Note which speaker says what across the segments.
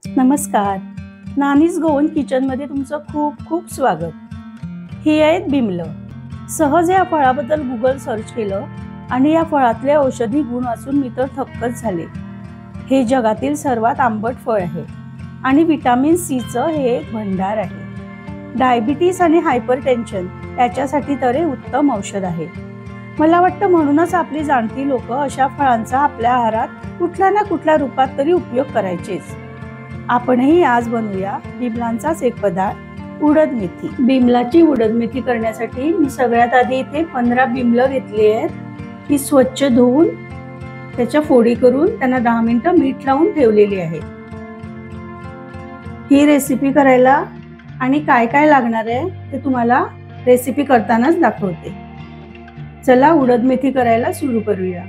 Speaker 1: नमस्कार, nannies Goan किचनमध्ये तुमचं खूप खूप स्वागत। ही आहेत बिमलं। सहज या फळाबद्दल गुगल सर्च केलं आणि या फळातले औषधी गुण वाचून मी तर थक्कच झाले। हे जगातील सर्वात आंबट फळ आहे आणि विटामिन सी चं हे एक भंडार आहे। डायबिटीज आणि हायपरटेन्शन याच्यासाठी तर हे उत्तम औषध आहे। मला वाटतं म्हणूनच आपली जाणती लोक अशा फळांचा आपल्या आहारात कुठल्या ना कुठल्या रूपात तरी उपयोग करायचेच। आपणही आज बनवूया बिमलांचाच एक पदार्थ, उडद मेथी। बिमलाची उडद मेथी करण्यासाठी मी सगळ्यात आधी इथे 15 बिमलं घेतली आहेत। ती स्वच्छ धुवून त्याच्या फोडी करून त्यांना 10 मिनिटं मीठ लावून ठेवलेली आहे। ही रेसिपी करायला आणि काय काय लागणार आहे ते तुम्हाला रेसिपी करतानाच दाखवते। चला उडद मेथी करायला सुरू करूया।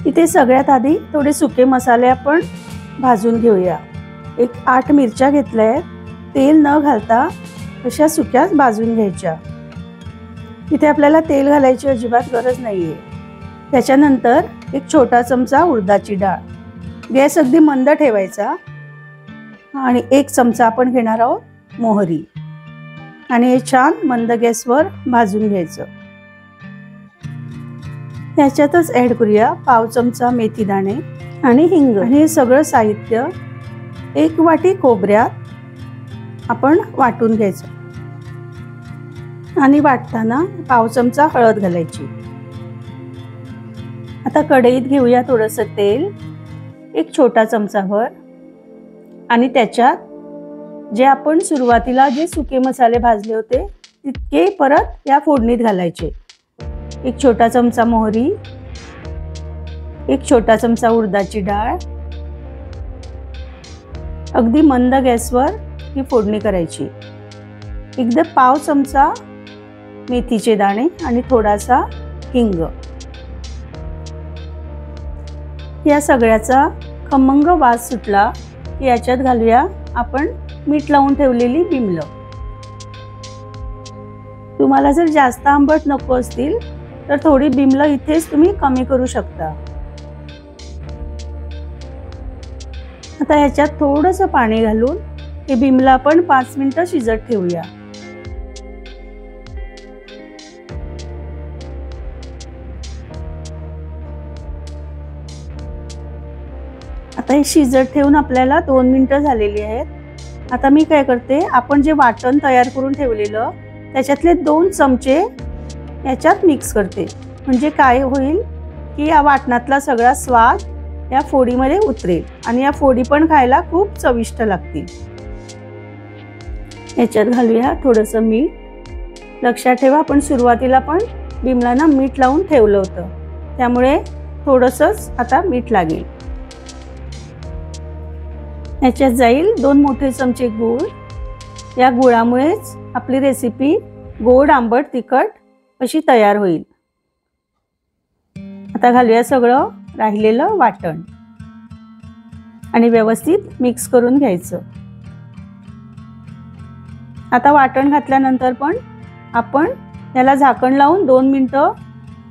Speaker 1: इथे सगळ्यात आधी थोडे सुके मसाले आपण भाजून घेऊया। एक 8 मिरच्या घेतल्या आहेत। तेल न घालता अशा सुक्याच भाजून घ्यायच्या। इथे आपल्याला तेल घालायची अजिबात गरज नाहीये। त्याच्यानंतर एक छोटा चमचा उडदाची डाळ, गॅस अगदी मंद ठेवायचा आणि 1 चमचा आपण घेणार आहोत मोहरी आणि हे छान मंद गॅसवर भाजून घ्यायचं। याच्यातच ऍड करूया पाव चमचा मेथी दाणे आणि हिंग आणि हे सगळं साहित्य 1 वाटी खोबऱ्यात आपण वाटून घ्यायचं आणि वाटताना पाव चमचा हळद घालायची। आता कढईत घेऊया थोडंसं तेल, 1 छोटा चमचाभर आणि त्याच्यात जे आपण सुरुवातीला जे सुके मसाले भाजले होते तितके परत या फोडणीत घालायचे। 1 छोटा चमचा मोहरी, 1 छोटा चमचा उडदाची डाळ, अगदी मंद गॅसवर ही फोडणी करायची। एकदा पाव चमचा मेथीचे दाणे आणि थोडासा हिंग। या सगळ्याचा खमंग वास सुटला की याच्यात घालूया आपण मीठ लावून ठेवलेली बिमलं। तुम्हाला जर जास्त आंबट नको असतील तर थोडी बिमलं इथेच तुम्ही कमी करू शकता। आता ह्याच्यात थोडंसं पाणी घालून हे बिमलं आपण 5 मिनिटं शिजत ठेवूया। आता हे शिजत ठेवून आपल्याला 2 मिनिटं झालेली आहेत। आता मी काय करते, आपण जे वाटण तयार करून ठेवलेलं त्याच्यातले 2 चमचे याच्यात मिक्स करते। म्हणजे काय होईल की या वाटणातला सगळा स्वाद या फोडीमध्ये उतरेल आणि या फोडी पण खायला खूप चविष्ट लागतील। याच्यात घालूया थोडंसं मीठ। लक्षात ठेवा आपण सुरुवातीला पण बिमलांना मीठ लावून ठेवलं होतं, त्यामुळे थोडंसंच आता मीठ लागेल। याच्यात जाईल 2 मोठे चमचे गूळ। या गुळामुळेच आपली रेसिपी गोड आंबट तिखट अशी तयार होईल। आता घालूया सगळं राहिलेलं वाटण आणि व्यवस्थित मिक्स करून घ्यायचं। आता वाटण घातल्यानंतर पण आपण याला झाकण लावून 2 मिनिटं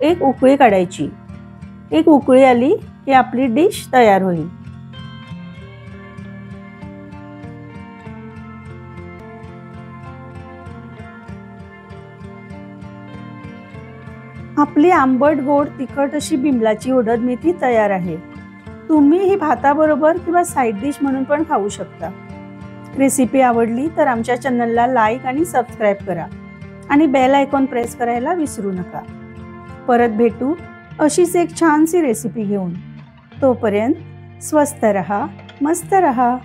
Speaker 1: एक उकळी काढायची। एक उकळी आली की आपली डिश तयार होईल। आपली आंबट गोड तिखट अशी बिमलाची उडद मेथी तयार आहे। तुम्ही ही भाताबरोबर किंवा साइड डिश म्हणून पण खाऊ शकता। रेसिपी आवडली तर आमच्या चॅनलला लाईक आणि सबस्क्राइब करा आणि बेल आयकॉन प्रेस करायला विसरू नका। परत भेटू अशीच एक छानशी रेसिपी घेऊन। तोपर्यंत स्वस्त रहा, मस्त रहा।